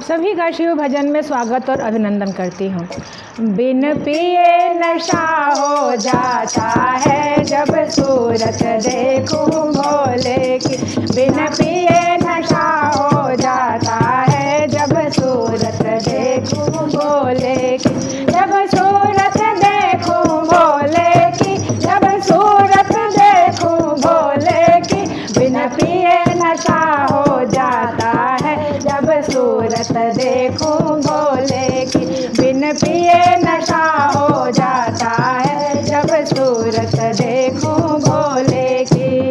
सभी का शिव भजन में स्वागत और अभिनंदन करती हूँ। बिन पिए नशा हो जाता है जब सूरत देखूं भोले की। बिन पिए नशा हो जाता है जब सूरत देखूं भोले की। जब सूरत देखूं भोले की, जब सूरत देखूं भोले की। बिन पिए नशा हो जाता है जब सूरत देखूं भोले की। बिन पिए नशा हो जाता है जब सूरत देखूं भोले की।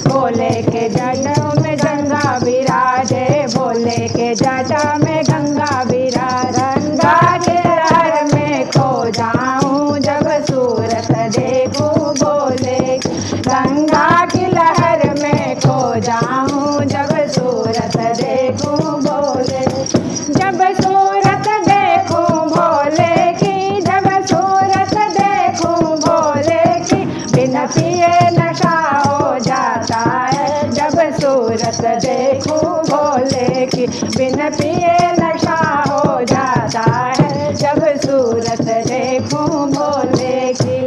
भोले के जटा में गंगा विराजे, भोले के जटा में गंगा विराज। गंगा के लहर में खो जाऊं जब सूरत देखूं भोले की। गंगा की लहर में खो जाऊं जब सूरत देखूं भोले। जब सूरत देखूं भोले की, जब सूरत देखूं भोले की। बिन पिए नशा हो जाता है जब सूरत देखूं भोले की। बिन पिए नशा हो जाता है जब सूरत देखूं भोले की।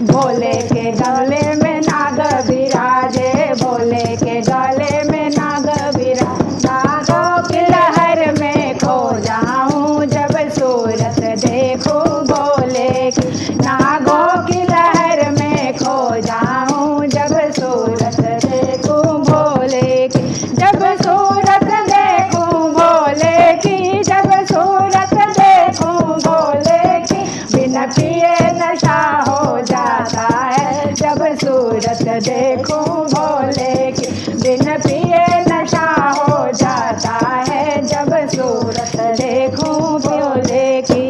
भोले के गले में नाग विराजे, भोले के गले में नाग विराज। नागों की लहर में खो जाऊं जब सूरत देखूं भोले की। नागों की लहर में खो जाऊं जब सूरत देखूं भोले की। जब सूरत देखूं भोले की, जब सूरत देखूं भोले की। बिन पिए नशा हो जाता है जब सूरत देखूं भोले की। बिन पिए नशा हो जाता है जब सूरत देखूं भोले की।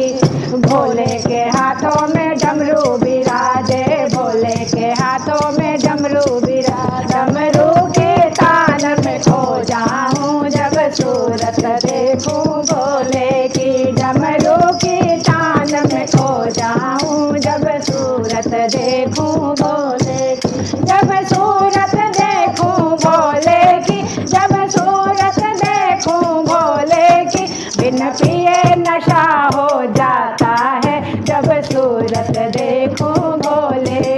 भोले के हाथों में डमरू विराजे, भोले के हाथों में डमरू विराज। डमरू के तान में खो जाऊं जब सूरत देखूं भोले की। डमरू की तान में खो जाऊं जब सूरत देखूं भोले की। जब सूरत देखूं भोले की, जब सूरत देखूं भोले की। बिन पिए नशा हो जाता है जब सूरत देखूं भोले